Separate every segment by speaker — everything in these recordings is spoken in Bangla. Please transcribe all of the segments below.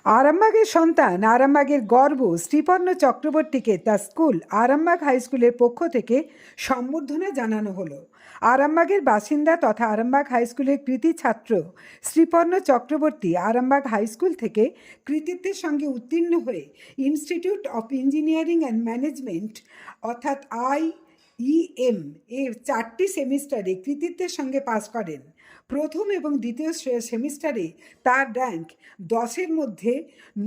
Speaker 1: আরামবাগের সন্তান, আরামবাগের গর্ব শ্রীপর্ণ চক্রবর্তীকে তার স্কুল আরামবাগ হাই স্কুলের পক্ষ থেকে সম্বর্ধনা জানানো হলো। আরামবাগের বাসিন্দা তথা আরামবাগ হাই স্কুলের কৃতী ছাত্র শ্রীপর্ণ চক্রবর্তী আরামবাগ হাই স্কুল থেকে কৃতিত্বের সঙ্গে উত্তীর্ণ হয়ে institute of engineering and management অর্থাৎ IEM এর 4টি সেমিস্টারে কৃতিত্বের সঙ্গে পাস করেন। প্রথম এবং দ্বিতীয় সেমিস্টারে তার র্যাঙ্ক 10-এর মধ্যে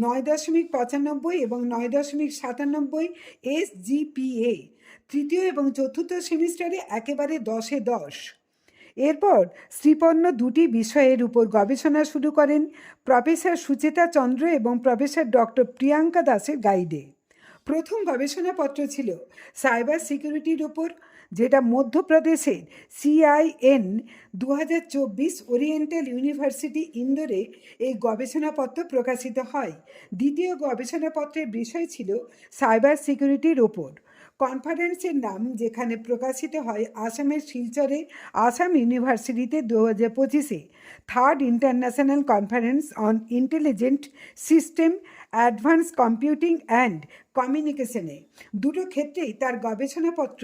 Speaker 1: 9.95 এবং 9.97 SGPA। তৃতীয় এবং চতুর্থ সেমিস্টারে একেবারে 10-এ 10। এরপর শ্রীপর্ণ দুটি বিষয়ের উপর গবেষণা শুরু করেন প্রফেসর সুচেতা চন্দ্র এবং প্রফেসর ডক্টর প্রিয়াঙ্কা দাসের গাইডে। প্রথম গবেষণাপত্র ছিল সাইবার সিকিউরিটির উপর, যেটা মধ্যপ্রদেশের CIN 2024 ওরিয়েন্টাল ইউনিভার্সিটি ইন্দোরে এই গবেষণাপত্র প্রকাশিত হয়। দ্বিতীয় গবেষণাপত্রের বিষয় ছিল সাইবার সিকিউরিটির ওপর। কনফারেন্সের নাম যেখানে প্রকাশিত হয় আসামের শিলচরে আসাম ইউনিভার্সিটিতে 2025-এ third international conference on intelligent system advance computing and কমিউনিকেশনে। দুটো ক্ষেত্রেই তার গবেষণাপত্র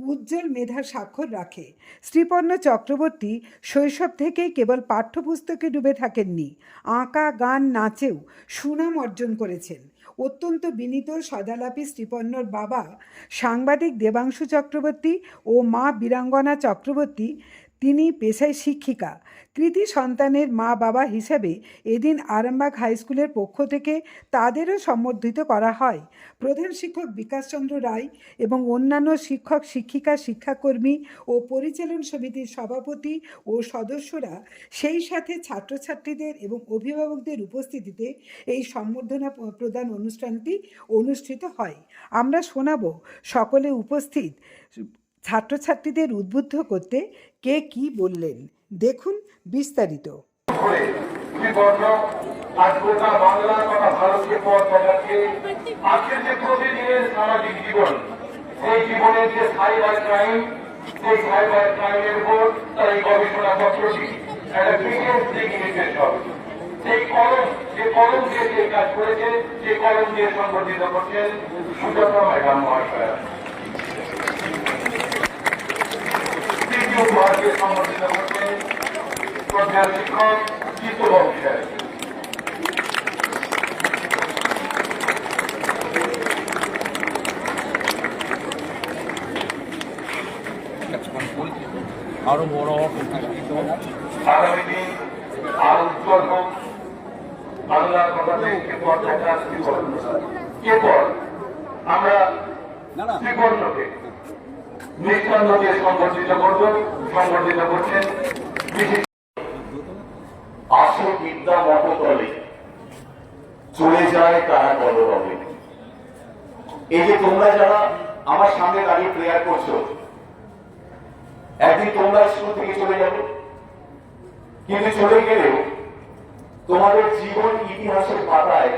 Speaker 1: উজ্জ্বল মেধার স্বাক্ষর রাখে। শ্রীপর্ণ চক্রবর্তী শৈশব থেকেই কেবল পাঠ্যপুস্তকে ডুবে থাকেননি, আঁকা, গান, নাচেও সুনাম অর্জন করেছেন। অত্যন্ত বিনীত সদালাপী শ্রীপর্ণর বাবা সাংবাদিক দেবাংশু চক্রবর্তী ও মা বীরাঙ্গনা চক্রবর্তী, তিনি পেশায় শিক্ষিকা। কৃতি সন্তানের মা বাবা হিসেবে এদিন আরামবাগ হাই স্কুলের পক্ষ থেকে তাদেরও সম্বর্ধিত করা হয়। প্রধান শিক্ষক বিকাশচন্দ্র রায় এবং অন্যান্য শিক্ষক, শিক্ষিকা, শিক্ষাকর্মী ও পরিচালন সমিতির সভাপতি ও সদস্যরা, সেই সাথে ছাত্রছাত্রীদের এবং অভিভাবকদের উপস্থিতিতে এই সম্বর্ধনা প্রদান অনুষ্ঠানটি অনুষ্ঠিত হয়। আমরা শোনাব সকলে উপস্থিত ছাত্রছাত্রীদের উদ্বুদ্ধ করতে কে কি বললেন। দেখুন বিস্তারিত।
Speaker 2: সামাজিক জীবন, সেই জীবনের যে সাইবার ক্রাইম, সেই সাইবার ক্রাইমের উপর তার এই গবেষণাপত্রটি একটা বিশেষ দিক নির্দেশ হবে। সেই কলম, যে কলম দিয়ে যে কাজ করেছে, সেই কলম দিয়ে সংগঠিত করছেন সুজাতা ম্যাডাম মহাশয়া। তৃতীয় উপহারকে সংগঠিত করছেন প্রধান শিক্ষক চিত্তবাবু সাহেব।
Speaker 3: আরো বড়
Speaker 2: আগামী দিন আরো উজ্জ্বল হোক, বাংলার কথাতে এরপর আমরা শ্রীপর্ণকে নিঃসন্দ দিয়ে সংগঠিত করছেন। আসে বিদ্যা মততলে, চলে যায় তারা কলরবে। এই যে তোমরা যারা আমার সামনে দাঁড়িয়ে প্রেয়ার করছো, একদিন তোমরা স্কুল থেকে চলে যাবে, কিন্তু চলে গেলেও তোমাদের জীবন ইতিহাসের পাতায়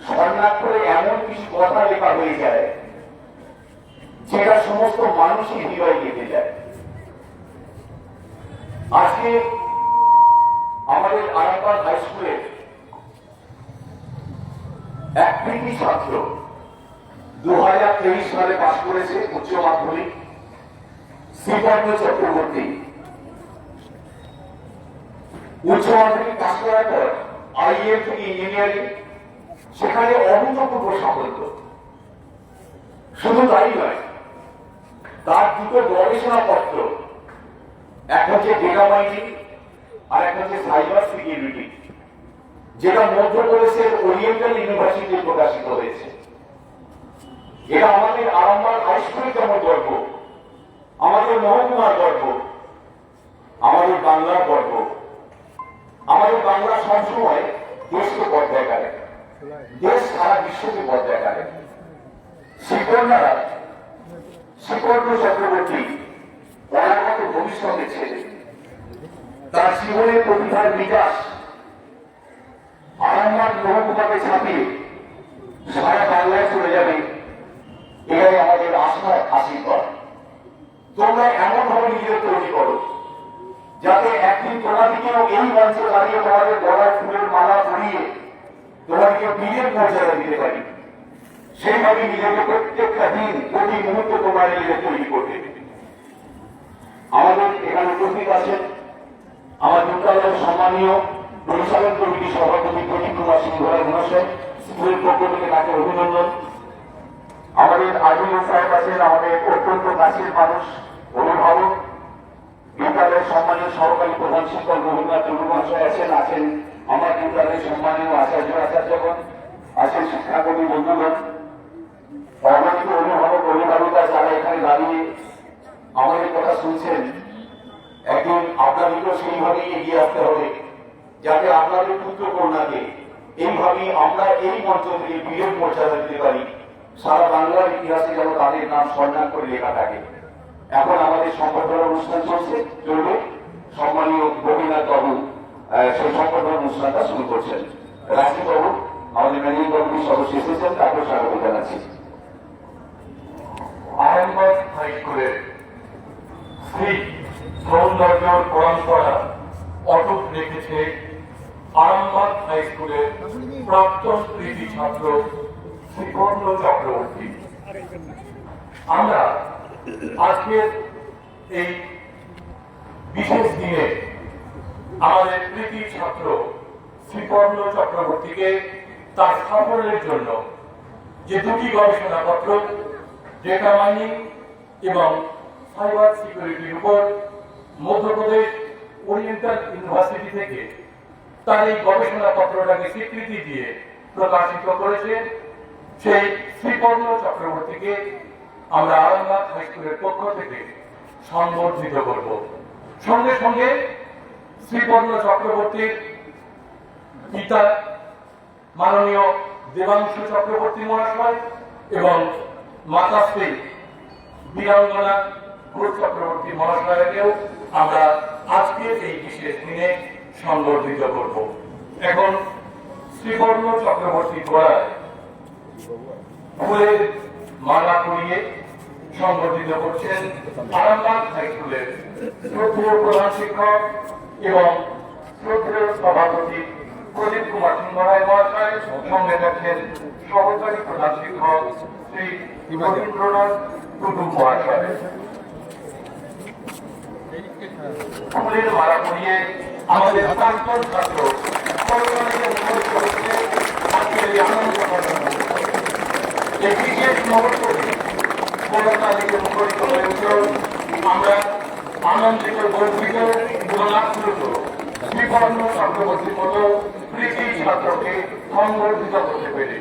Speaker 2: স্বর্ণাক্ষরে এমন কিছু কথা লেখা হয়ে যায় যেটা সমস্ত মানুষের হৃদয় গেঁথে যায়। আজকে আমাদের আরামবাগ হাই স্কুলের এক কৃতি ছাত্র 2023 সালে পাশ করেছে উচ্চ মাধ্যমিক, শ্রীপর্ণ চক্রবর্তী। উচ্চ মাধ্যমিক পাশ করার পর IEM থেকে ইঞ্জিনিয়ারিং, সেখানে অভূতপূর্ব সাফল্য। শুধু তাই নয়, তার দুটো গবেষণাপত্র, এক হচ্ছে ডেটা মাইনিং আর এক হচ্ছে সাইবার সিকিউরিটি, যেটা মধ্যপ্রদেশের ওরিয়েন্টাল ইউনিভার্সিটি প্রকাশিত হয়েছে। এটা আমাদের আরামবাগ হাই স্কুলের যেমন গর্ব, আমাদের মহকুমার গর্ব, আমাদের বাংলার গর্ব। আমাদের বাংলা সবসময় দেশকে পর্যায়ে কাটে, দেশ সারা বিশ্বকে পর্যায়ে কাটে। শ্রীপর্ণ চক্রবর্তী অনাগত ভবিষ্যতের ছেলে। তার জীবনের প্রতিভার বিকাশ আরামবাগ মহকুমাকে ছাপিয়ে সারা বাংলায় চলে যাবে, এটাই আমাদের আশার আশীর্বাদ। তোমরা এমন ভাবে নিজেদের তৈরি করো যাতে একদিন তোমাদেরকেও এই মঞ্চে দাঁড়িয়ে তোমাদের গলায় ফুলের মালা পরিয়ে তোমার মর্যাদা দিতে পারি, সেইভাবে নিজেকে প্রত্যেকটা দিন প্রতি মুহূর্ত তোমার নিজে তৈরি করবে। আমাদের এখানে উপস্থিত আছেন আমার বিদ্যালয়ের সম্মানীয় পরিচালন কমিটির সভাপতি প্রদীপ কুমার সিংহ রায় মহাশয়, স্কুলের পক্ষ থেকে তাকে অভিনন্দন। আমাদের আজিম সাহেব আছেন, আমাদের অত্যন্ত কাছের মানুষ, অভিভাবক, বিদ্যালয়ের সম্মানীয় সহকারী প্রধান শিক্ষক রবীন্দ্রনাথ টুডু মহাশয় আছেন আমার বিদ্যালয়ের সম্মানীয় আচার্যগণ আছেন, শিক্ষাকর্মী বন্ধুগণ, অগণিত অভিভাবক অভিভাবিকা যারা এখানে দাঁড়িয়ে আমাদের কথা শুনছেন। একদিন আপনাদেরকেও সেইভাবেই এগিয়ে আসতে হবে, যাতে আপনাদের পুত্র কন্যাকে এইভাবেই আমরা এই মঞ্চ থেকে বীরের মর্যাদা দিতে পারি, সারা বাংলার ইতিহাসে যেন তাদের নাম স্বর্ণাক্ষরে করে লেখা থাকে। এখন আমাদের সংবর্ধনা অনুষ্ঠান চলবে। সম্মানীয় গোপীনাথ বাবু সেই সংবর্ধনা অনুষ্ঠানটা শুরু করছেন। রাজীব বাবু আমাদের ম্যানেজিং কমিটির সদস্য এসেছেন, তাকেও স্বাগত জানাচ্ছি।
Speaker 3: আরামবাগ হাই স্কুলের শ্রী সৌন্দর্য পরম্পরা অটুট রেখেছে আরামবাগ হাই স্কুলের প্রাক্তন কৃতি ছাত্র শ্রীকর্ণ চক্রবর্তী। আমরা আজকের এই বিশেষ দিনে আমাদের কৃতি ছাত্র শ্রীকর্ণ চক্রবর্তীকে তার সাফল্যের জন্য যে দুটি গবেষণাপত্র, ডেটা মাইনিং এবং সাইবার সিকিউরিটির উপর মধ্যপ্রদেশ ওরিয়েন্টাল ইউনিভার্সিটি থেকে তার এই গবেষণাপত্রটাকে স্বীকৃতি দিয়ে প্রকাশিত করেছে, সেই শ্রীকর্ণ চক্রবর্তীকে আমরা আরামবাগ হাই স্কুলের পক্ষ থেকে সম্বর্ধিত করব। সঙ্গে সঙ্গে শ্রীকর্ণ চক্রবর্তীর পিতা মাননীয় দেবাংশু চক্রবর্তী মহাশয় এবং মাতাশ্রী বীরাঙ্গনা ঘোষ চক্রবর্তী মহাশয়কেও আমরা আজকের এই বিশেষ দিনে সংবর্ধিত করব। এখন শ্রীকর্ণ চক্রবর্তী গড়ায় ফুলের মালা পরিয়ে সংবর্ধিত করছেন আরামবাগ হাই স্কুলের শ্রদ্ধেয় প্রধান শিক্ষক এবং শ্রদ্ধেয় সভাপতি প্রদীপ কুমার সিংহ রায় মহাশয়, সঙ্গে থাকছেন সহকারী প্রধান শিক্ষক শ্রী রবীন্দ্রনাথ টুডু মহাশয়। ফুলের মালা পরিয়ে আমাদের প্রাক্তন ছাত্র করোনাকে মুখরিত করেছে আজকের এই আনন্দ ঘটনা। এই বিশেষ মুহূর্তটি করোনাকে মুখরিত হয়ে উঠল। আমরা আনন্দিত, গর্বিত এবং আপ্লুত শ্রীকর্ণ চক্রবর্তীর মতো কৃতি ছাত্রকে সংবর্ধিত করতে পেরে।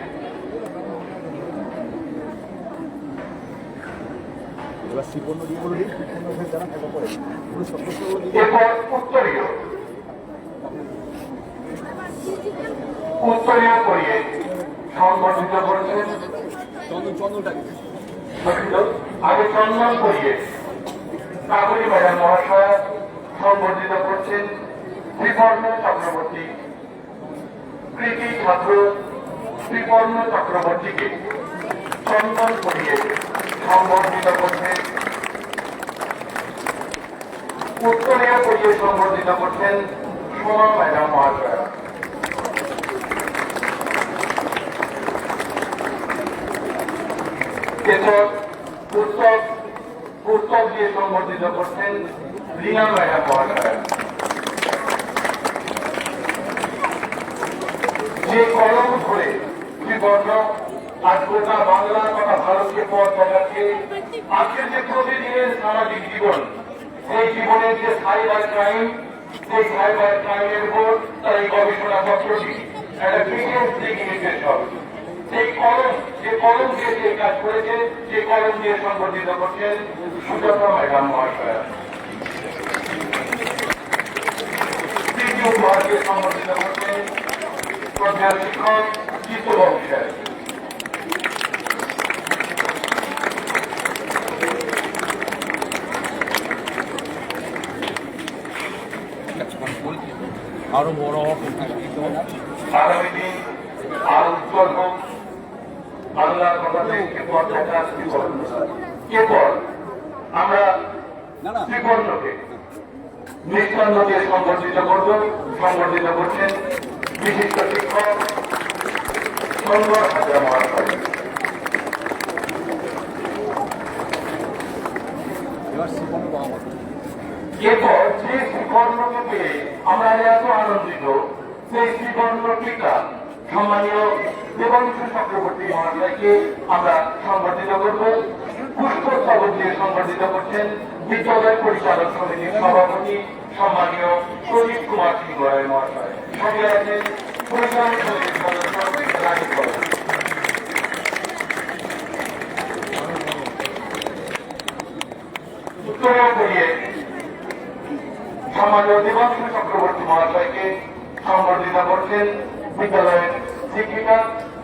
Speaker 3: এরপর উত্তরীয় করিয়ে সংবর্ধিত করেছেন আগে চন্দন করিয়ে কাকুরি ম্যাডাম মহাশয় সংবর্ধিত করছেন শ্রীকর্ণ চক্রবর্তী কৃতি ছাত্র শ্রীকর্ণ চক্রবর্তীকে চন্দন করিয়ে সংবর্ধিত করছেন। উত্তরীয় করিয়ে সংবর্ধিত করছেন সোমা ম্যাডাম মহাশয়। এরপর পুস্তক দিয়ে সংবর্ধিত করছেন রিনা ম্যাডাম মহাশয়। যে কলম ধরে শ্রীকর্ণ আজ গোটা বাংলা তথা ভারতকে পথ দেখাচ্ছে, আজকের যে প্রতিদিনের সামাজিক জীবন, সেই জীবনের যে সাইবার ক্রাইম, সেই সাইবার ক্রাইমের উপর তার এই গবেষণাপত্রটি একটা বিশেষ দিক নির্দেশ হবে। সেই কলম, যে কলম দিয়ে যে কাজ করেছে, সেই কলম দিয়ে সংবর্ধিত করছেন সুজাতা ম্যাডাম মহাশয়। তৃতীয় উপহার দিয়ে সংবর্ধিত করছেন প্রধান শিক্ষক চিত্তবাবু সাহেব।
Speaker 4: আরো বড়
Speaker 3: আগামী দিন আরো উজ্জ্বল হোক, বাংলার কথাতে এরপর আমরা শ্রীকর্ণকে নিঃসন্দ দিয়ে সংবর্ধিত করছেন বিশিষ্ট শিক্ষক সুন্দর হাজার মহাশয়। এরপর যে শ্রীকর্ণকে পেয়ে আমরা এত আনন্দিত, সেই শ্রীকর্ণটিকা সম্মানীয় দেবাংশু চক্রবর্তী মহাশয়কে আমরা সংবর্ধিত করব। পুষ্পস্তবক দিয়ে সংবর্ধিত করছেন বিদ্যালয় পরিচালক সমিতির সভাপতি সম্মানীয় প্রদীপ কুমার সিং রায় মহাশয়। সঙ্গে আছেন পরিচালক সমিতির সদস্য রাজীব বর্মন। উত্তরেও করিয়ে সম্মানীয় দেবাংশু চক্রবর্তী মহাশয়কে সংবর্ধিত করছেন বিদ্যালয়ের শিক্ষিকা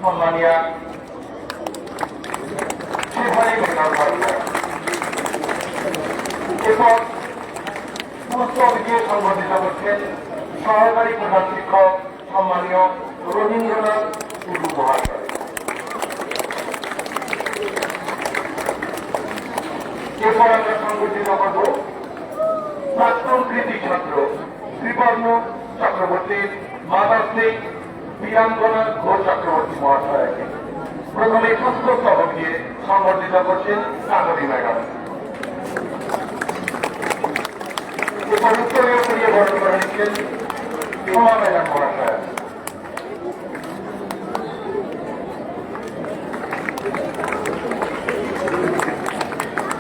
Speaker 3: সম্মানিয়া শিবানী ঘোষাল মহাশয়। এরপর পুস্তক দিয়ে সংবর্ধিত করছেন সহকারী প্রধান শিক্ষক সম্মানীয় রবীন্দ্রনাথ টুডু মহাশয়। এরপর আমরা সংবর্ধিত করব প্রাক্তন কৃতি ছাত্র শ্রীবর্ণ চক্রবর্তীর মাতাশ্রী বীরাঙ্গনা ঘোষ চক্রবর্তী মহাশয়কে। প্রথমে পুষ্পস্তবক দিয়ে সংবর্ধিত করছেন কাকলি ম্যাডাম। এরপর উত্তরীয় করিয়ে বরণ করে নিচ্ছেন সোমা ম্যাডাম মহাশয়।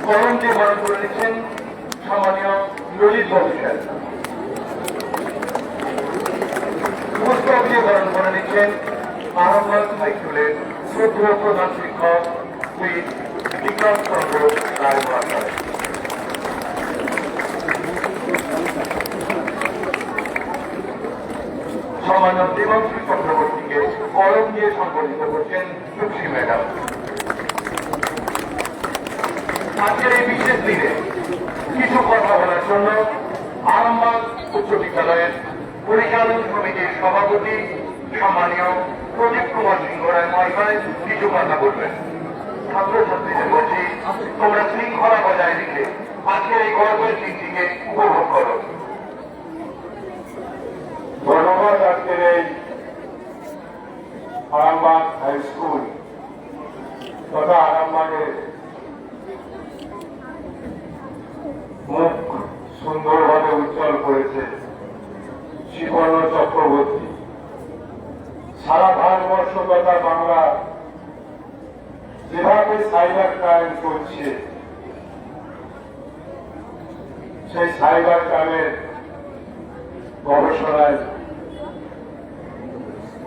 Speaker 3: করণ দিয়ে বরণ করে নিচ্ছেন সম্মানীয় ললিত ববিষের। পুস্তক দিয়ে বরণ করে নিচ্ছেন আরামবাগ হাই স্কুলের শ্রদ্ধেয় প্রধান শিক্ষক শ্রী বিক্রম চন্দ্র রায় মহাশয়। সম্মানীয় দেবাংশু চক্রবর্তীকে করণ দিয়ে সংবর্ধিত করছেন তুলসী ম্যাডাম। আজকের এই বিশেষ দিনে কিছু কথা বলার জন্য আরামবাগ উচ্চ বিদ্যালয়ের পরিচালন সমিতির সভাপতি সম্মানীয় প্রদীপ কুমার সিং রায় মহাশয় কিছু কথা বলবেন। ছাত্রছাত্রীদের বলছি, তোমরা শৃঙ্খলা বজায় রেখে আজকের এই গর্বের দিনটিকে উপভোগ করো।
Speaker 4: ধন্যবাদ। আজকের এই আরামবাগ হাই স্কুল তথা আরামবাগের মুখ সুন্দরভাবে উজ্জ্বল করেছে শ্রীকর্ণ চক্রবর্তী। সারা ভারতবর্ষ তথা বাংলা যেভাবে সাইবার ক্রাইম চলছে, সেই সাইবার ক্রাইমের গবেষণায়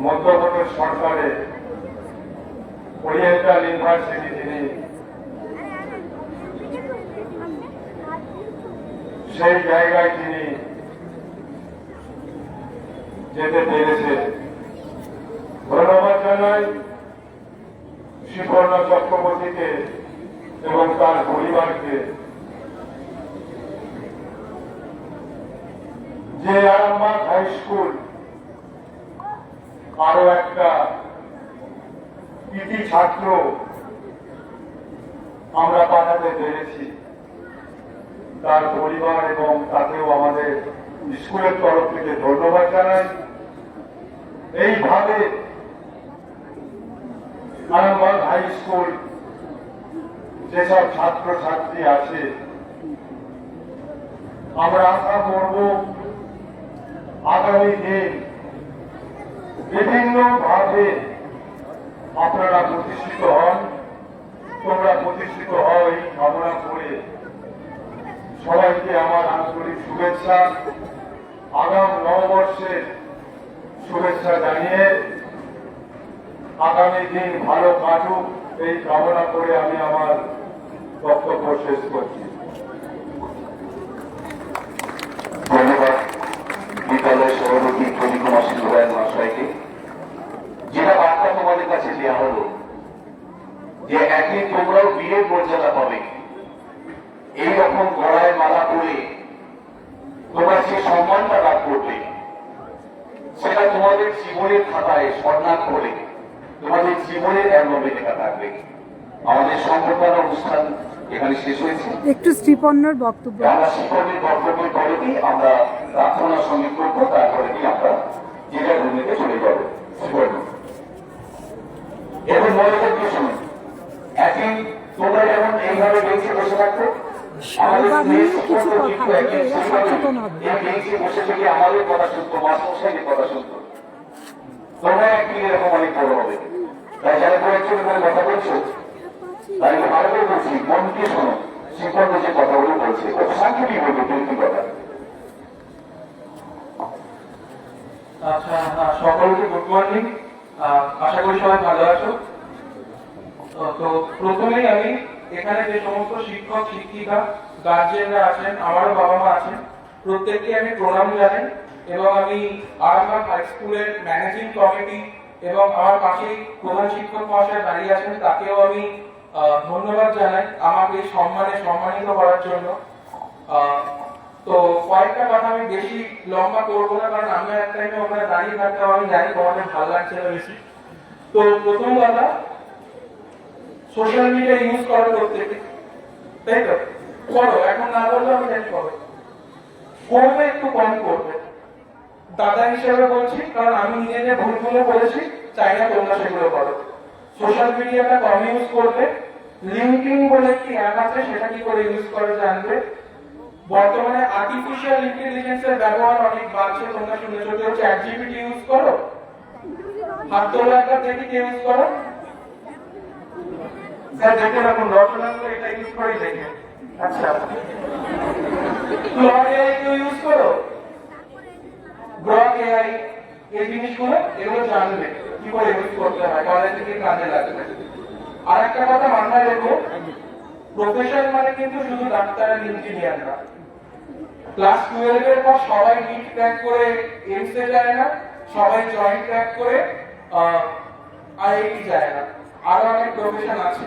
Speaker 4: মধ্যপ্রদেশ সরকারের ওরিয়েন্টাল ইউনিভার্সিটি তিনি সেই জায়গায় তিনি যেতে পেরেছেন। ধন্যবাদ জানাই শ্রীকর্ণ চক্রবর্তীকে এবং তার পরিবারকে, যে আরামবাগ হাই স্কুল আরো একটা কৃতি ছাত্র আমরা পাঠাতে পেরেছি। তার পরিবার এবং তাকেও আমাদের স্কুলের তরফ থেকে ধন্যবাদ জানাই। এইভাবে আরামবাগ হাই স্কুল যেসব ছাত্রছাত্রী আছে, আমরা আশা করব আগামী দিন বিভিন্নভাবে আপনারা প্রতিষ্ঠিত হন, তোমরা প্রতিষ্ঠিত হও এই কামনা করে সবাইকে আমার আন্তরিক শুভেচ্ছা, আগাম নববর্ষের শুভেচ্ছা জানিয়ে আগামী দিন ভালো কাটুক এই কামনা করে আমি আমার বক্তব্য শেষ করছি।
Speaker 2: ধন্যবাদ বিদ্যালয়ের সভাপতি প্রদীপ কুমার সিং রায় মহাশয়কে। যেটা বার্তা তোমাদের কাছে দেওয়া হলো যে একদিন তোমরাও বীরের মর্যাদা পাবে, এইরকম গলায় মালা পরে তোমরা যে সম্মানটা লাভ করবে সেটা তোমাদের জীবনের খাতায় স্বর্ণাক্ষরে বলে তোমাদের জীবনের অ্যালবামে লেখা থাকবে। আমাদের সংবর্ধনা অনুষ্ঠান এখানে শেষ হয়েছে।
Speaker 1: একটু শ্রীপর্ণর বক্তব্য।
Speaker 2: আমরা শ্রীপর্ণের বক্তব্যের পরেই আমরা প্রার্থনা সঙ্গীত করবো, তারপরে আমরা যেটা রুমেতে চলে যাবো। শ্রীপর্ণ। এবং মনে করতে শুনুন, একদিন তোমরা যেমন এইভাবে বেঞ্চে বসে থাকতো, আমাদের স্নেহের শিক্ষক ও শিক্ষক একদিন সেইভাবে এই বেঞ্চে বসে থেকে আমাদের কথা শুনতো, মাস্টারমশাইয়ের কথা শুনতো। তোমরা একদিন এরকম অনেক বড় হবে। তাই যারা কয়েকজন এখানে কথা বলছো, তাই ভালো করে বলছি, মন দিয়ে শোনো, শিক্ষকরা যে কথাগুলো বলছে খুব সাংকেতিক বলবো, দুটি কথা।
Speaker 5: আচ্ছা, সকলকে গুড মর্নিং। আশা করি সবাই ভালো আছো। তো প্রথমেই আমি এখানে যে সমস্ত শিক্ষক শিক্ষিকা গার্জিয়ানরা আছেন, আমারও বাবা মা আছেন, প্রত্যেককে আমি প্রণাম জানাই এবং আমি আরামবাগ হাই স্কুলের ম্যানেজিং কমিটি এবং আমার পাশেই প্রধান শিক্ষক মহাশয় দাঁড়িয়ে আছেন, তাকেও আমি ধন্যবাদ জানাই আমাকে এই সম্মানিত করার জন্য। তো কয়েকটা কথা আমি বেশি লম্বা করবো না, কারণ আমি এক টাইমে ওখানে দাঁড়িয়ে থাকতাম, আমি জানি তোমাদের ভালো লাগছে না বেশি। তো প্রথম কথা, সোশ্যাল মিডিয়া ইউজ করো প্রত্যেকে, তাই তো করো, এখন না বললে আমি জানি করো, করবে একটু কম করবে। দাদা হিসেবে বলছি, কারণ আমি নিজে যে ভুলগুলো করেছি চাই না তোমরা সেগুলো করো। সোশ্যাল মিডিয়াটা কম ইউজ করবে। লিঙ্কডিন বলে একটি অ্যাপ আছে, সেটা কি করে ইউজ করে জানবে। বর্তমানে আর্টিফিশিয়াল ইন্টেলিজেন্সের ব্যবহার অনেক বাড়ছে, তোমরা শুনেছো, কেউ চ্যাট জিপিটি ইউজ করো, হাত তোলা একটা দেখি কে ইউজ করো, স্যার দেখে রাখুন, রচনাগুলো এটা ইউজ করেই দেখে। আচ্ছা, ক্লড এআই কেউ ইউজ করো, গ্রক এআই, এই জিনিসগুলো এগুলো জানবে কি করে ইউজ করতে হয়, কলেজ থেকে কাজে লাগবে। আর একটা কথা মাথায় রেখো, প্রফেশন মানে কিন্তু শুধু ডাক্তার আর ইঞ্জিনিয়ার না। ক্লাস 12 এর পর সবাই নিট ক্র্যাক করে এইমস এ যায় না, সবাই জয়েন্ট ক্র্যাক করে আইআইটি যায় না, আরো অনেক প্রফেশন আছে।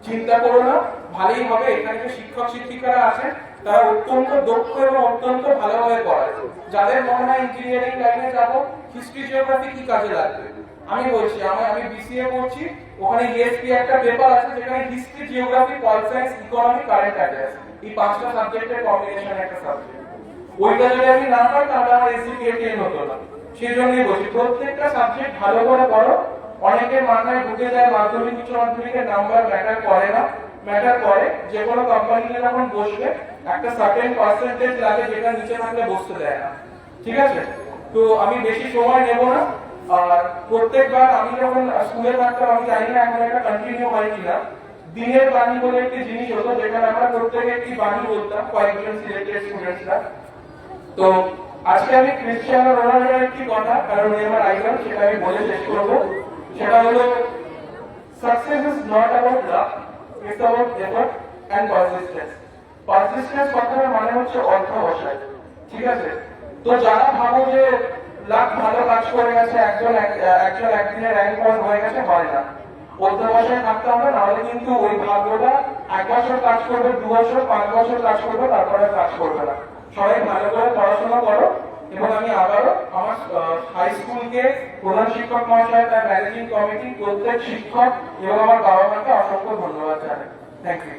Speaker 5: চিন্তা করো না, ভালোই হবে। এখানে যে শিক্ষক শিক্ষিকারা আছেন তারা অত্যন্ত দক্ষ এবং অত্যন্ত ভালোভাবে পড়ায়। যাদের মনে হয় ইঞ্জিনিয়ারিং লাইনে যাবো, হিস্ট্রি জিওগ্রাফি কি কাজে লাগবে, আমি বলছি, আমি বিসিএ করছি, ওখানে ইএসপি একটা পেপার আছে যেখানে history geography pol science economy current affairs, এই 5টা সাবজেক্টের কম্বিনেশন একটা সাবজেক্ট। ওইটা যদি আমি না পাই তাহলে আমার এসজিপিএ 10 হতো না। সেই জন্যই বলছি, প্রত্যেকটা সাবজেক্ট ভালো করে পড়ো। অনেকের মাথায় ঢুকে যায় মাধ্যমিক উচ্চ মাধ্যমিকের নাম্বার ম্যাটার করে না, ম্যাটার করে। যে কোনো কোম্পানিতে যখন বসবে একটা সার্টেন পার্সেন্টেজ লাগে, যেটা নিচে থাকলে বসতে দেয় না, ঠিক আছে? তো আমি বেশি সময় নেব না। আর প্রত্যেকবার আমি যখন স্কুলে থাকতাম, আমি জানি না এখন একটা কন্টিনিউ হয় কিনা, দিনের বাণী বলে একটি জিনিস হতো, যেখানে আমরা প্রত্যেকে একটি বাণী বলতাম, কয়েকজন সিলেক্টেড স্টুডেন্টসরা। তো আজকে আমি ক্রিশ্চিয়ানো রোনাল্ডোর একটি কথা, কারণ উনি আমার আইডল, সেটা আমি বলে শেষ করবো। সেটা হলো, success is not about luck, it's about effort and persistence. Persistence কথার মানে হচ্ছে অধ্যবসায়, ঠিক আছে? তো যারা ভাবো যে লাখ ভালো কাজ করে গেছে, একজন একদিনে র্যাঙ্ক ওয়ান হয়ে গেছে, হয় না। অধ্যবসায় থাকতে হবে, নাহলে কিন্তু ওই ভাগ্যটা 1 বছর কাজ করবে, 2 বছর, 5 বছর কাজ করবে, তারপরে কাজ করবে না। সবাই ভালো করে পড়াশোনা করো। এবং আমি আবারও আমার হাই স্কুলকে প্রধান শিক্ষক মহাশয়, তার ম্যানেজিং কমিটি, প্রত্যেক শিক্ষক এবং আমার বাবা মাকে অসংখ্য ধন্যবাদ জানাই। Thank you.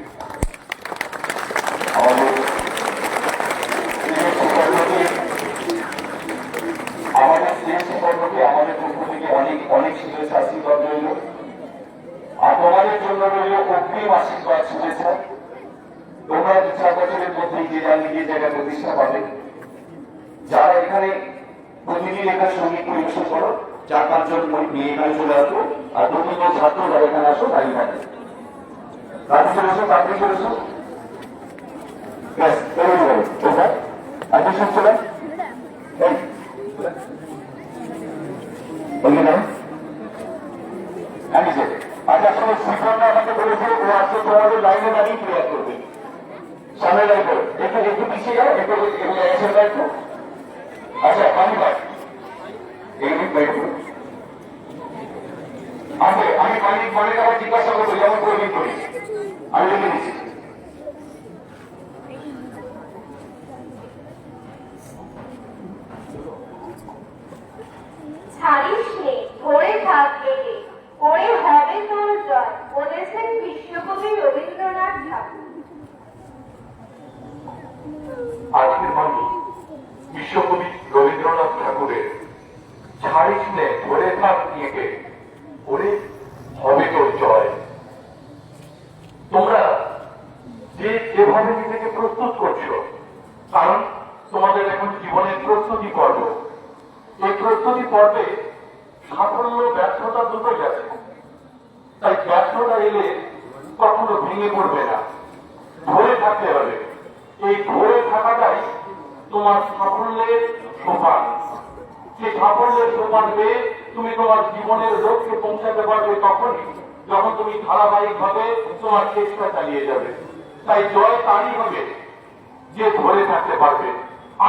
Speaker 2: আমাদের শিক্ষককে আমাদের পক্ষ থেকে অনেক অনেক শুভেচ্ছা আশীর্বাদ রইল। আর তোমাদের জন্য রইল অগ্রিম আশীর্বাদ শুভেচ্ছা। তোমরা 2-4 বছরের মধ্যেই যে যার নিজের জায়গায় প্রতিষ্ঠা পাবে। যারা এখানে প্রতিদিন এখানে সঙ্গীত পরিবেশন করো, 4-5 জন মেয়ে এখানে চলে আসো, আর 2-3 জন ছাত্র যারা এখানে আসো দাঁড়িয়ে থাকে, তাদের চলে এসো, তাদের চলে এসো, ব্যাস তৈরি হলো। ওটা অ্যাডমিশন চলে আচ্ছা, আসলে শিক্ষকরা আমাকে বলেছে ও আজকে তোমাদের লাইনে দাঁড়িয়ে ক্লিয়ার করবে, সামনে লাইন করো, একটু পিছিয়ে যাও, একটু এসে দায়িত্ব। আচ্ছা, আমি ভাই আমি মালিক আবার জিজ্ঞাসা করবো, যেমন করে করি, আমি লিখে দিচ্ছি।
Speaker 6: ছাড়িস নে, ধরে থাক বেগে, করে হবে তোর জয়, বলেছেন বিশ্বকবি রবীন্দ্রনাথ ঠাকুর।
Speaker 3: আজকের বাণী বিশ্বকবি রবীন্দ্রনাথ ঠাকুরের, ছাড়িস নে, ধরে থাক একে, করে হবে সফলতা দুটোই আছে। তাই ব্যর্থতা এলে কখনো ভেঙে পড়বে না, ধরে থাকতে হবে। এই ধরে থাকাটাই তোমার সাফল্যের সোপান। সেই সাফল্যের সোপান পেয়ে তুমি তোমার জীবনের লক্ষ্যে পৌঁছাতে পারবে তখনই যখন তুমি ধারাবাহিকভাবে তোমার চেষ্টা চালিয়ে যাবে। তাই জয় তারই হবে যে ধরে থাকতে পারবে।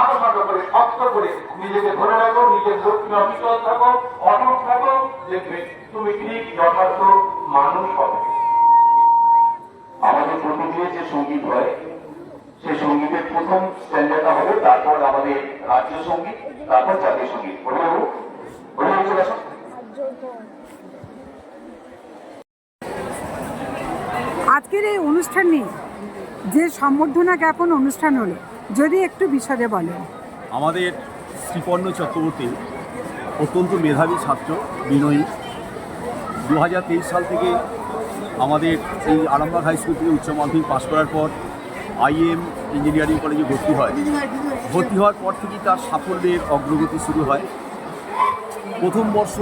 Speaker 3: আরো ভালো করে শক্ত করে নিজেকে ধরে রাখো, নিজের লক্ষ্যে অবিচল থাকো, অটল থাকো, দেখবে তুমি ঠিক যথার্থ মানুষ হবে।
Speaker 2: আমাদের প্রথম দিয়ে যে সঙ্গীত হয় সেই সঙ্গীতের প্রথম স্ট্যান্ডার্ডটা হবে, তারপর আমাদের রাজ্য সঙ্গীত, তারপর জাতীয় সঙ্গীত। চলে আসো।
Speaker 1: আজকের এই অনুষ্ঠান নিয়ে যে সম্বর্ধনা জ্ঞাপন অনুষ্ঠান হলো, যদি একটু বিশদে বলেন।
Speaker 7: আমাদের শ্রীপর্ণ চক্রবর্তী অত্যন্ত মেধাবী ছাত্র, বিনয়ী। 2023 সাল থেকে আমাদের এই আরামবাগ হাই স্কুল থেকে উচ্চ মাধ্যমিক পাশ করার পর IM ইঞ্জিনিয়ারিং কলেজে ভর্তি হয়। ভর্তি হওয়ার পর থেকেই তার সাফল্যের অগ্রগতি শুরু হয়। প্রথম বর্ষ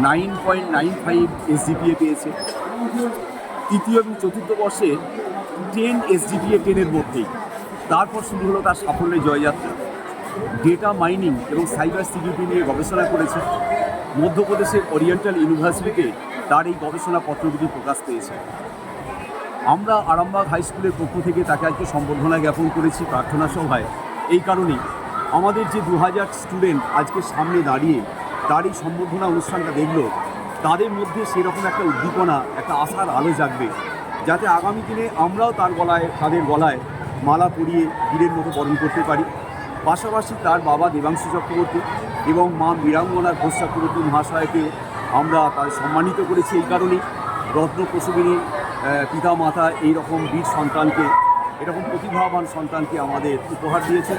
Speaker 7: 9.95 SGPA পেয়েছে। তৃতীয় এবং চতুর্থ বর্ষে 10 SGPA 10-এর মধ্যেই। তারপর শুরু হলো তার সাফল্যের জয়যাত্রা। ডেটা মাইনিং এবং সাইবার সিকিউরিটি নিয়ে গবেষণা করেছে। মধ্যপ্রদেশের ওরিয়েন্টাল ইউনিভার্সিটিতে তার এই গবেষণাপত্র দুটি প্রকাশ পেয়েছে। আমরা আরামবাগ হাই স্কুলের পক্ষ থেকে তাকে আজকে সম্বর্ধনা জ্ঞাপন করেছি প্রার্থনা সভায়। এই কারণেই আমাদের যে 2000 স্টুডেন্ট আজকে সামনে দাঁড়িয়ে তার এই সম্বর্ধনা অনুষ্ঠানটা দেখল, তাদের মধ্যে সেরকম একটা উদ্দীপনা, একটা আশার আলো জাগবে, যাতে আগামী দিনে আমরাও তাদের গলায় মালা পরিয়ে বীরের মতো বরণ করতে পারি। পাশাপাশি তার বাবা দেবাংশু চক্রবর্তী এবং মা বীরাঙ্গনা ঘোষ চক্রবর্তী মহাশয়কে আমরা তাদের সম্মানিত করেছি। এই কারণেই রত্নপ্রসবিনী পিতা মাতা এইরকম বীর সন্তানকে, এরকম প্রতিভাবান সন্তানকে আমাদের উপহার দিয়েছে।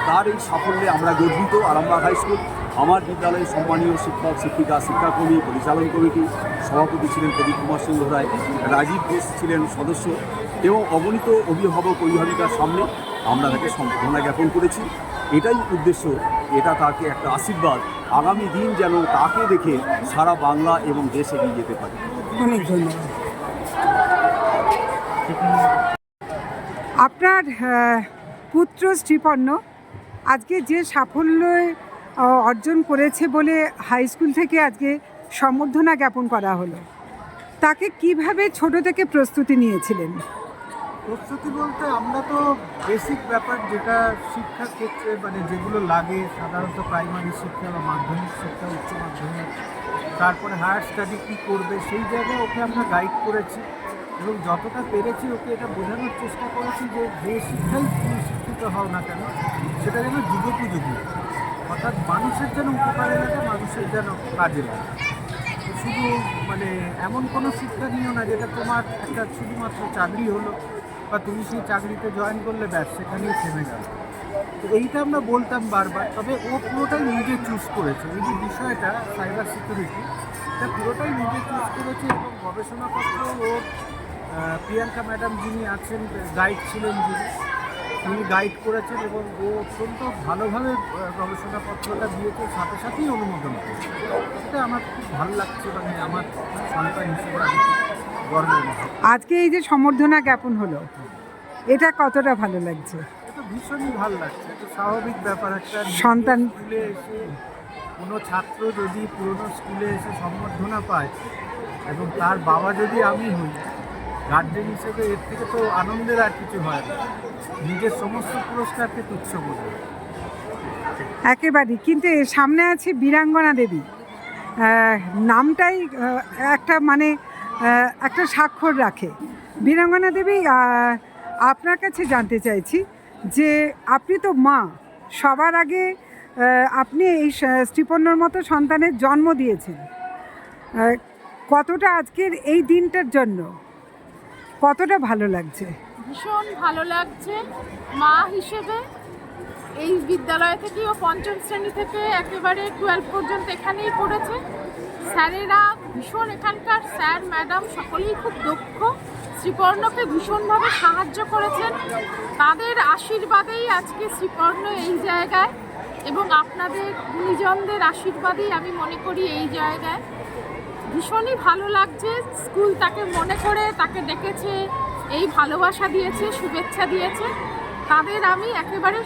Speaker 7: তার এই সাফল্যে আমরা গর্বিত। আরামবাগ হাই স্কুল, আমার বিদ্যালয়ের সম্মানীয় শিক্ষক শিক্ষিকা, শিক্ষাকর্মী, পরিচালন কমিটি সভাপতি ছিলেন প্রদীপ কুমার সিংহ রায়, রাজীব ঘোষ ছিলেন সদস্য এবং অগণিত অভিভাবক অভিভাবিকার সামনে আমরা তাকে সম্বর্ধনা জ্ঞাপন করেছি। এটাই উদ্দেশ্য, এটা তাকে একটা আশীর্বাদ, আগামী দিন যেন তাকে দেখে সারা বাংলা এবং দেশ এগিয়ে যেতে পারে।
Speaker 1: অনেক ধন্যবাদ। আপনার পুত্র শ্রীপর্ণ আজকে যে সাফল্য অর্জন করেছে বলে হাই স্কুল থেকে আজকে সম্বর্ধনা জ্ঞাপন করা হলো, তাকে কিভাবে ছোট থেকে প্রস্তুতি নিয়েছিলেন?
Speaker 8: প্রস্তুতি বলতে আমরা তো বেসিক ব্যাপার যেটা শিক্ষার ক্ষেত্রে মানে যেগুলো লাগে সাধারণত প্রাইমারি শিক্ষা বা মাধ্যমিক শিক্ষা, উচ্চ মাধ্যমিক, তারপরে হায়ার স্টাডি কী করবে, সেই জায়গায় ওকে আমরা গাইড করেছি এবং যতটা পেরেছি ওকে এটা বোঝানোর চেষ্টা করেছি যে শিক্ষাই তুমি শিক্ষিত হও না কেন সেটা যেন যুগোপযোগী, অর্থাৎ মানুষের যেন উপকারে লাগে, মানুষের যেন কাজে লাগে। শুধু মানে এমন কোনো শিক্ষা নিও না যেটা তোমার একটা শুধুমাত্র চাকরি হলো বা তুমি সেই চাকরিতে জয়েন করলে ব্যাস সেখানেই থেমে গেল। তো এইটা আমরা বলতাম বারবার, তবে ও পুরোটাই নিজে চুজ করেছে। এই যে বিষয়টা সাইবার সিকিউরিটি, এটা পুরোটাই নিজে চুজ করেছে এবং গবেষণাপত্র ওর প্রিয়াঙ্কা ম্যাডাম যিনি আছেন, গাইড ছিলেন যিনি, তিনি গাইড করেছেন এবং ও অত্যন্ত ভালোভাবে গবেষণাপত্রটা দিয়েছে, সাথে সাথেই অনুমোদন করেছে। এটা আমার খুব ভালো লাগছে, মানে আমার সন্তান হিসেবে আমি গর্ব অনুভব।
Speaker 1: আজকে এই যে সম্বর্ধনা জ্ঞাপন হলো, এটা কতটা ভালো লাগছে?
Speaker 8: এটা ভীষণই ভালো লাগছে। এটা স্বাভাবিক ব্যাপার, একটা
Speaker 1: সন্তান
Speaker 8: স্কুলে এসে কোনো ছাত্র যদি পুরনো স্কুলে এসে সম্বর্ধনা পায় এবং তার বাবা যদি আমি হই গার্জেন হিসেবে, এর থেকে তো আনন্দের আর কিছু হয় না। নিজের সমস্ত পুরস্কারকে তুচ্ছ বোঝে
Speaker 1: একেবারেই। কিন্তু এর সামনে আছে বীরাঙ্গনা দেবী, নামটাই একটা মানে একটা স্বাক্ষর রাখে। বীরাঙ্গনা দেবী, আপনার কাছে জানতে চাইছি যে আপনি তো মা, সবার আগে আপনি এই শ্রীপর্ণর মতো সন্তানের জন্ম দিয়েছেন, কতটা আজকের এই দিনটার জন্য কতটা ভালো লাগছে?
Speaker 9: ভীষণ ভালো লাগছে মা হিসেবে। এই বিদ্যালয় থেকে ও পঞ্চম শ্রেণী থেকে একেবারে 12 পর্যন্ত এখানেই পড়েছে। স্যারেরা ভীষণ, এখানকার স্যার ম্যাডাম সকলেই খুব দক্ষ, শ্রীপর্ণকে ভীষণভাবে সাহায্য করেছেন। তাদের আশীর্বাদেই আজকে শ্রীপর্ণ এই জায়গায় এবং আপনাদের গুণীজনদের আশীর্বাদেই আমি মনে করি এই জায়গায়। ভীষণই ভালো লাগছে। স্কুল তাকে মনে করে তাকে ডেকেছে, এই ভালোবাসা দিয়েছে, শুভেচ্ছা দিয়েছে, তাদের আমি একেবারে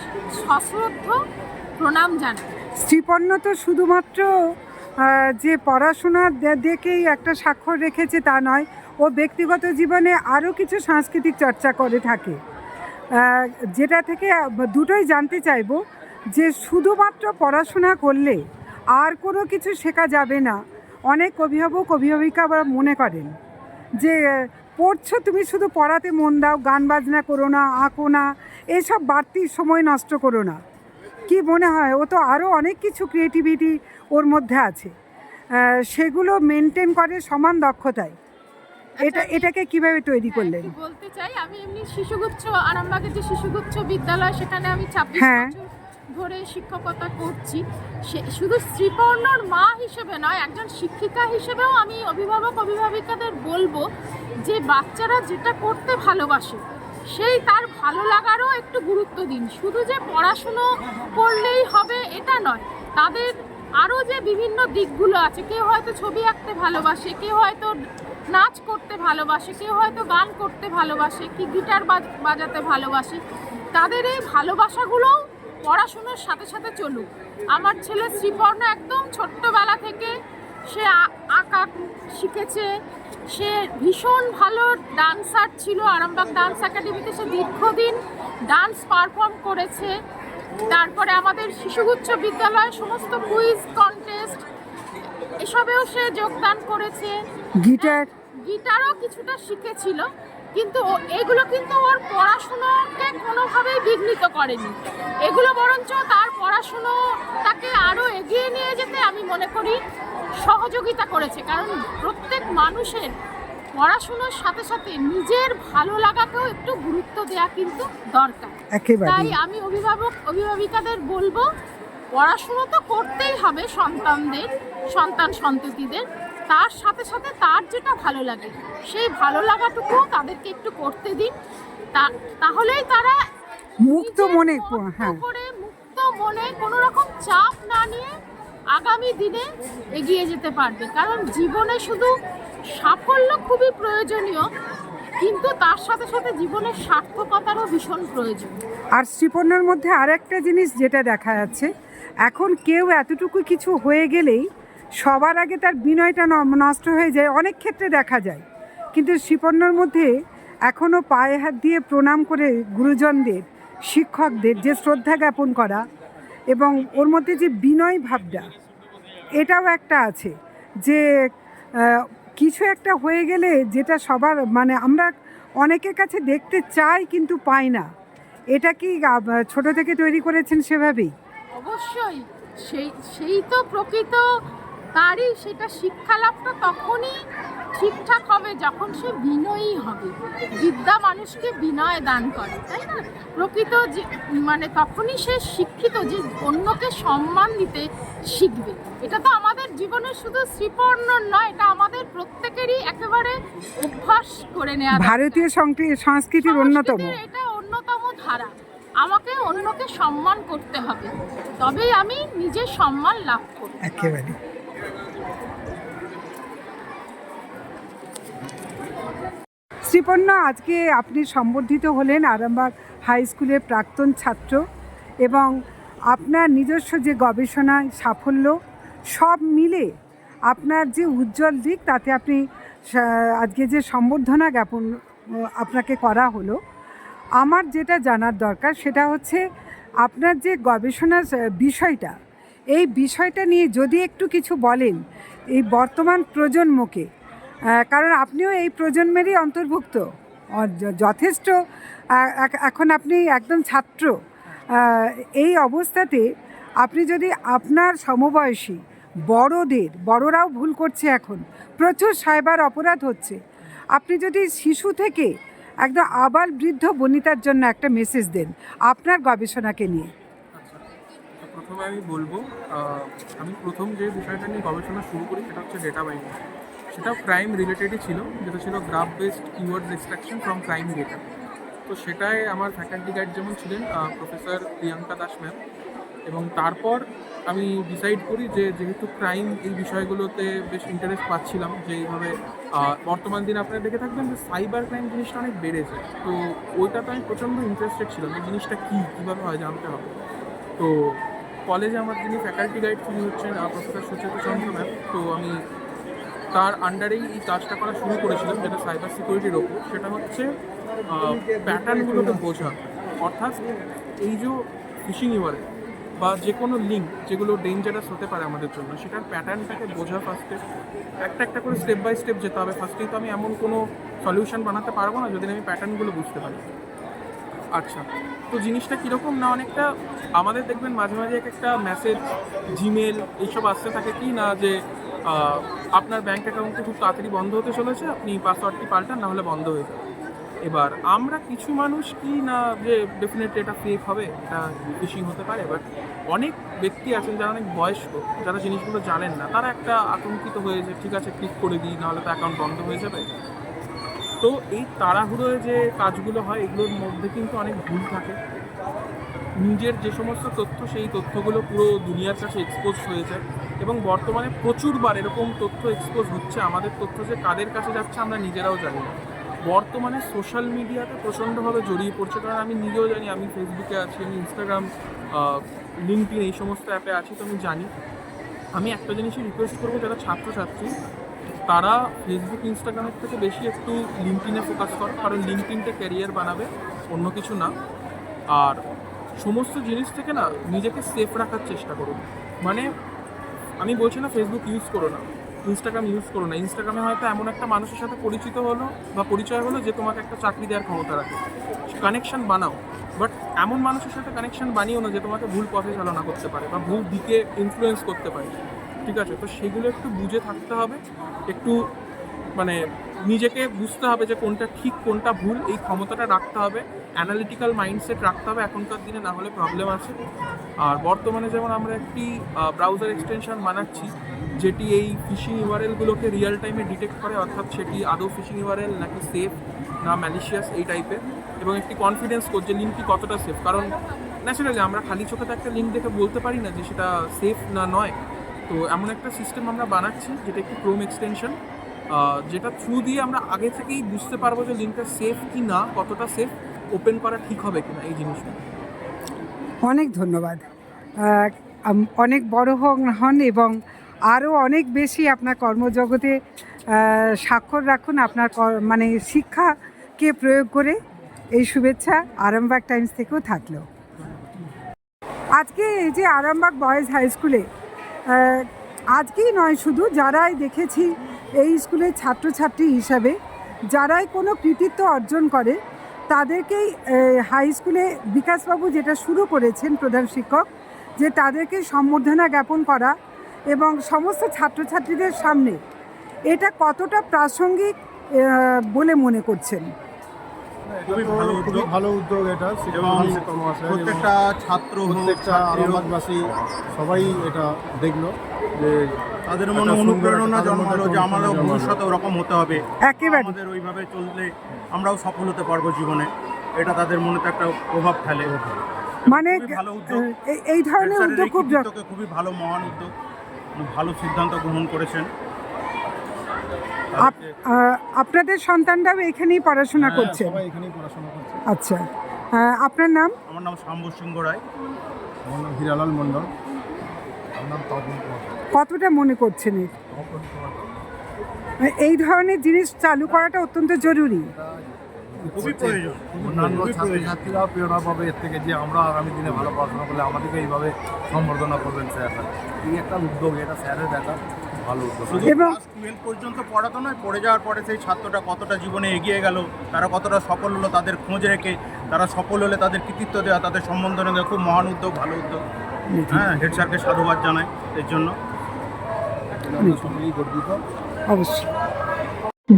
Speaker 9: সশ্রদ্ধ প্রণাম জানাই।
Speaker 1: শ্রীপর্ণ তো শুধুমাত্র যে পড়াশোনা দেখেই একটা স্বাক্ষর রেখেছে তা নয়, ও ব্যক্তিগত জীবনে আরও কিছু সাংস্কৃতিক চর্চা করে থাকে, যেটা থেকে দুটোই জানতে চাইবো যে শুধুমাত্র পড়াশোনা করলে আর কোনো কিছু শেখা যাবে না। অনেক অভিভাবক অভিভাবিকা মনে করেন যে পড়ছো, তুমি শুধু পড়াতে মন দাও, গান বাজনা করো না, আঁকো না, এসব বাড়তি সময় নষ্ট করো না। কি মনে হয়, ও তো আরও অনেক কিছু ক্রিয়েটিভিটি ওর মধ্যে আছে, সেগুলো মেনটেন করে সমান দক্ষতায়। এটাকে কিভাবে তৈরি করলেন?
Speaker 9: বলতে চাই, আমি এমনি শিশুগুচ্ছ, আরামবাগের যে শিশুগুচ্ছ বিদ্যালয়, সেখানে আমি 26 বছর ধরে শিক্ষকতা করছি। শুধু শ্রীপর্ণর মা হিসেবে নয়, একজন শিক্ষিকা হিসেবেও আমি অভিভাবক অভিভাবিকাদের বলবো যে বাচ্চারা যেটা করতে ভালোবাসে সেই তার ভালো লাগারও একটু গুরুত্ব দিন। শুধু যে পড়াশুনো করলেই হবে এটা নয়, তাদের আরও যে বিভিন্ন দিকগুলো আছে, কেউ হয়তো ছবি আঁকতে ভালোবাসে, কেউ হয়তো নাচ করতে ভালোবাসে, কেউ হয়তো গান করতে ভালোবাসে, কি গিটার বাজাতে ভালোবাসে, তাদের এই ভালোবাসাগুলোও পড়াশুনোর সাথে সাথে চলুক। আমার ছেলে শ্রীপর্ণ একদম ছোট্টবেলা থেকে সে আঁকা শিখেছে, সে ভীষণ ভালো ডান্সার ছিল। আরামবাগ ডান্স একাডেমিতে সে দীর্ঘদিন ডান্স পারফর্ম করেছে। তারপরে আমাদের শিশুগুচ্ছ বিদ্যালয়ে সমস্ত কুইজ কন্টেস্ট এসবেও সে যোগদান করেছে। গিটারও কিছুটা শিখেছিল, কিন্তু এগুলো কিন্তু ওর পড়াশুনোকে কোনোভাবেই বিঘ্নিত করেনি। এগুলো বরঞ্চ তার পড়াশুনোটাকে আরও এগিয়ে নিয়ে যেতে আমি মনে করি সহযোগিতা করেছে। কারণ প্রত্যেক মানুষের পড়াশুনোর সাথে সাথে নিজের ভালো লাগাকেও একটু গুরুত্ব দেওয়া কিন্তু দরকার। তাই আমি অভিভাবক অভিভাবিকাদের বলবো, পড়াশুনো তো করতেই হবে সন্তান সন্ততিদের, তার সাথে সাথে তার যেটা ভালো লাগে সেই ভালো লাগাটুকু তাদেরকে একটু করতে দিন। তাহলেই তারা মুক্ত মনে কোনো রকম চাপ না নিয়ে আগামী দিনে এগিয়ে যেতে পারবে। কারণ জীবনে শুধু সাফল্য খুবই প্রয়োজনীয়, কিন্তু তার সাথে সাথে জীবনের সার্থকতারও ভীষণ প্রয়োজন।
Speaker 1: আর শ্রীপর্ণার মধ্যে আর একটা জিনিস যেটা দেখা যাচ্ছে, এখন কেউ এতটুকু কিছু হয়ে গেলেই সবার আগে তার বিনয়টা নষ্ট হয়ে যায়, অনেক ক্ষেত্রে দেখা যায়। কিন্তু শ্রীপর্ণার মধ্যে এখনও পায়ে হাত দিয়ে প্রণাম করে গুরুজনদের, শিক্ষকদের যে শ্রদ্ধা জ্ঞাপন করা, এবং ওর মধ্যে যে বিনয় ভাবটা, এটাও একটা আছে যে কিছু একটা হয়ে গেলে যেটা সবার আমরা অনেকের কাছে দেখতে চাই কিন্তু পাই না। এটা কি ছোট থেকে তৈরি করেছেন সেভাবেই?
Speaker 9: অবশ্যই, সেই তো প্রকৃত তারই সেটা শিক্ষালাভটা তখনই ঠিকঠাক হবে যখন সে বিনয়ী হবে। বিদ্যা মানুষকে বিনয় দান করে, তাই না? প্রকৃত যে তখনই সে শিক্ষিত, যে অন্যকে সম্মান দিতে শিখবে। এটা তো আমাদের জীবনের শুধু শ্রীপর্ণর নয়, এটা আমাদের প্রত্যেকেরই একেবারে অভ্যাস করে নেওয়া
Speaker 1: ভারতীয় সংস্কৃতির অন্যতম
Speaker 9: ধারা। আমাকে অন্যকে সম্মান করতে হবে, তবেই আমি নিজের সম্মান লাভ করব।
Speaker 1: একেবারে। শ্রীপর্ণা, আজকে আপনি সম্বর্ধিত হলেন আরামবাগ হাই স্কুলের প্রাক্তন ছাত্র, এবং আপনার নিজস্ব যে গবেষণায় সাফল্য সব মিলে আপনার যে উজ্জ্বল দিক, তাতে আপনি আজকে যে সম্বর্ধনা জ্ঞাপন আপনাকে করা হলো, আমার যেটা জানার দরকার সেটা হচ্ছে আপনার যে গবেষণার বিষয়টা, এই বিষয়টা নিয়ে যদি একটু কিছু বলেন এই বর্তমান প্রজন্মকে, কারণ আপনিও এই প্রজন্মেরই অন্তর্ভুক্ত যথেষ্ট। এখন আপনি একদম ছাত্র, এই অবস্থাতে আপনি যদি আপনার সমবয়সী বড়রাও ভুল করছে, এখন প্রচুর সাইবার অপরাধ হচ্ছে, আপনি যদি শিশু থেকে একদম আবাল বৃদ্ধ বনিতার জন্য একটা মেসেজ দেন আপনার গবেষণাকে নিয়ে।
Speaker 5: প্রথমে আমি বলবো, আমি প্রথম যে বিষয়টা নিয়ে গবেষণা শুরু করি সেটা হচ্ছে ডেটা মাইনিং। সেটা ক্রাইম রিলেটেডই ছিল, যেটা ছিল graph based keywords extraction from crime data. তো সেটাই আমার ফ্যাকাল্টি গাইড যেমন ছিলেন প্রফেসর প্রিয়াঙ্কা দাস ম্যাম, এবং তারপর আমি ডিসাইড করি যে যেহেতু ক্রাইম এই বিষয়গুলোতে বেশ ইন্টারেস্ট পাচ্ছিলাম, যে এইভাবে বর্তমান দিনে আপনারা দেখে থাকবেন যে সাইবার ক্রাইম জিনিসটা অনেক বেড়েছে, তো ওইটাতে আমি প্রচণ্ড ইন্টারেস্টেড ছিলাম যে জিনিসটা কীভাবে হয় জানতে হবে। তো কলেজে আমার যিনি ফ্যাকাল্টি গাইড তিনি হচ্ছেন প্রফেসর সুচেতা চন্দ্র ম্যাম, তো আমি তার আন্ডারেই এই কাজটা করা শুরু করেছিলাম, যেটা সাইবার সিকিউরিটির ওপর। সেটা হচ্ছে প্যাটার্নগুলোকে বোঝা, অর্থাৎ এই যে ফিশিং ইউআরএল বা যে কোনো লিঙ্ক যেগুলো ডেঞ্জারাস হতে পারে আমাদের জন্য, সেটার প্যাটার্নটাকে বোঝা ফার্স্টে, একটা করে স্টেপ বাই স্টেপ যেতে হবে। ফার্স্টেই তো আমি এমন কোনো সলিউশন বানাতে পারবো না যদি আমি প্যাটার্নগুলো বুঝতে পারি। আচ্ছা, তো জিনিসটা কীরকম না, অনেকটা আমাদের দেখবেন মাঝে মাঝে একটা মেসেজ, জিমেল এইসব আসতে থাকে কি না যে আপনার ব্যাঙ্ক অ্যাকাউন্টে খুব তাড়াতাড়ি বন্ধ হতে চলেছে, আপনি পাসওয়ার্ডটি পাল্টান, নাহলে বন্ধ হয়ে যাবে। এবার আমরা কিছু মানুষ কি না যে ডেফিনেটলি এটা ফেক হবে, এটা ফিশিং হতে পারে, বাট অনেক ব্যক্তি আছেন যারা অনেক বয়স্ক, যারা জিনিসগুলো জানেন না, তারা একটা আতঙ্কিত হয়ে যে ঠিক আছে ক্লিক করে দিই, নাহলে তো অ্যাকাউন্ট বন্ধ হয়ে যাবে। তো এই তাড়াহুড়োয় যে কাজগুলো হয় এগুলোর মধ্যে কিন্তু অনেক ভুল থাকে। নিজের যে সমস্ত তথ্য, সেই তথ্যগুলো পুরো দুনিয়ার কাছে এক্সপোজ হয়ে যায়, এবং বর্তমানে প্রচুরবার এরকম তথ্য এক্সপোজ হচ্ছে, আমাদের তথ্য যে কাদের কাছে যাচ্ছে আমরা নিজেরাও জানি না। বর্তমানে সোশ্যাল মিডিয়াতে প্রচণ্ডভাবে জড়িয়ে পড়ছে, কারণ আমি নিজেও জানি, আমি ফেসবুকে আছি, আমি ইনস্টাগ্রাম, লিঙ্কডইন এই সমস্ত অ্যাপে আছি, তো আমি জানি। আমি একটা জিনিসই রিকোয়েস্ট করবো, যারা ছাত্রছাত্রী তারা ফেসবুক ইনস্টাগ্রামের থেকে বেশি একটু লিঙ্কডইনে ফোকাস করো, কারণ লিঙ্কডইনটা ক্যারিয়ার বানাবে, অন্য কিছু না। আর সমস্ত জিনিস থেকে না নিজেকে সেফ রাখার চেষ্টা করুন। মানে আমি বলছি না ফেসবুক ইউজ করো না, ইনস্টাগ্রাম ইউজ করো না। ইনস্টাগ্রামে হয়তো এমন একটা মানুষের সাথে পরিচিত হলো বা পরিচয় হলো যে তোমাকে একটা চাকরি দেওয়ার ক্ষমতা রাখে, কানেকশন বানাও, বাট এমন মানুষের সাথে কানেকশন বানিও না যে তোমাকে ভুল পথে চালনা করতে পারে বা ভুল দিকে ইনফ্লুয়েন্স করতে পারে, ঠিক আছে? তো সেগুলো একটু বুঝে থাকতে হবে, একটু মানে নিজেকে বুঝতে হবে যে কোনটা ঠিক কোনটা ভুল, এই ক্ষমতাটা রাখতে হবে, অ্যানালিটিক্যাল মাইন্ডসেট রাখতে হবে এখনকার দিনে, না হলে প্রবলেম আছে। আর বর্তমানে যেমন আমরা একটি ব্রাউজার এক্সটেনশন বানাচ্ছি যেটি এই ফিশিং ইউআরএলগুলোকে রিয়েল টাইমে ডিটেক্ট করে, অর্থাৎ সেটি আদৌ ফিশিং ইউআরএল নাকি সেফ না ম্যালিশিয়াস এই টাইপের, এবং একটি কনফিডেন্স কোড যে লিঙ্কটি কতটা সেফ, কারণ ন্যাচারালি আমরা খালি চোখে তো একটা লিঙ্ক দেখে বলতে পারি না যে সেটা সেফ না নয়। তো এমন একটা সিস্টেম আমরা বানাচ্ছি যেটা একটি ক্রোম এক্সটেনশন, যেটা থ্রু দিয়ে আমরা আগে থেকেই বুঝতে পারবো যে লিঙ্কটা সেফ কি না, কতটা সেফ, ওপেন করা ঠিক হবে কিনা, এই জিনিসটা।
Speaker 1: অনেক ধন্যবাদ। অনেক বড় হন এবং আরও অনেক বেশি আপনার কর্মজগতে স্বাক্ষর রাখুন, আপনার মানে শিক্ষাকে প্রয়োগ করে। এই শুভেচ্ছা আরামবাগ টাইমস থেকেও থাকলো। আজকে এই যে আরামবাগ বয়েজ হাই স্কুলে, আজকেই নয় শুধু, যারাই দেখেছি এই স্কুলের ছাত্রছাত্রী হিসাবে যারাই কোনো কৃতিত্ব অর্জন করে তাদেরকেই হাই স্কুলে বিকাশবাবু যেটা শুরু করেছেন প্রধান শিক্ষক, যে তাদেরকে সম্বর্ধনা জ্ঞাপন করা এবং সমস্ত ছাত্রছাত্রীদের সামনে, এটা কতটা প্রাসঙ্গিক বলে মনে করছেন?
Speaker 8: খুবই ভালো উদ্যোগ এটা, এবং প্রত্যেকটা ছাত্র প্রত্যেকটা আরামবাগবাসী সবাই এটা দেখলো যে
Speaker 10: তাদের মনে অনুপ্রেরণা জন্মালো যে আমারও ভবিষ্যতে ওরকম হতে হবে,
Speaker 1: একেবারে
Speaker 10: আমাদের ওইভাবে চললে আমরাও সফল হতে পারবো জীবনে, এটা তাদের মনে তো একটা প্রভাব ফেলে।
Speaker 1: মানে
Speaker 10: ভালো উদ্যোগ,
Speaker 1: এই ধরনের উদ্যোগ
Speaker 10: খুবই ভালো, মহান উদ্যোগ, ভালো সিদ্ধান্ত গ্রহণ করেছেন।
Speaker 1: আপনাদের সন্তানরাও এখানেই পড়াশোনা করছে?
Speaker 8: সবাই এখানেই পড়াশোনা করছে।
Speaker 1: আচ্ছা, আপনার নাম?
Speaker 10: আমার নাম শাম্ব সিংহ রায়।
Speaker 8: আমার নাম হীরালাল মণ্ডল। আমার নাম তপন।
Speaker 1: কতটা মনে করছেন এই ধরনের জিনিস চালু করাটা অত্যন্ত জরুরি?
Speaker 10: খুবই প্রয়োজন।
Speaker 8: অন্যান্য ছাত্রছাত্রীরাও প্রেরণা পাবে এর থেকে, যে আমরা আগামী দিনে ভালো পড়াশোনা করলে আমাদেরকে এইভাবে সম্বর্ধনা করবেন স্যার। এই একটা উদ্যোগ, এটা স্যারের দেখা ভালো উদ্যোগ।
Speaker 1: এবং
Speaker 10: 12 পর্যন্ত পড়াতো নয়, পড়ে যাওয়ার পরে সেই ছাত্রটা কতটা জীবনে এগিয়ে গেল, তারা কতটা সফল হলো, তাদের খোঁজ রেখে তারা সফল হলে তাদের কৃতিত্ব দেওয়া, তাদের সম্বর্ধনা দেওয়া, খুব মহান উদ্যোগ, ভালো উদ্যোগ। হ্যাঁ, হেড স্যারকে সাধুবাদ জানাই এর জন্য।
Speaker 8: সকলেই গর্বিত।
Speaker 1: অবশ্যই।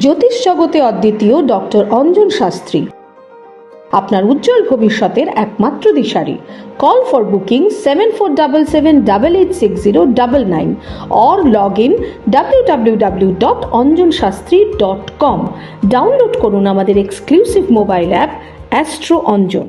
Speaker 11: জ্যোতিষ জগতে অদ্বিতীয় ডক্টর অঞ্জন শাস্ত্রী, আপনার উজ্জ্বল ভবিষ্যতের একমাত্র দিশারি। Call for booking 7477886099 or log in www.anjanshastri.com। Download করুন আমাদের exclusive mobile app Astro Anjan.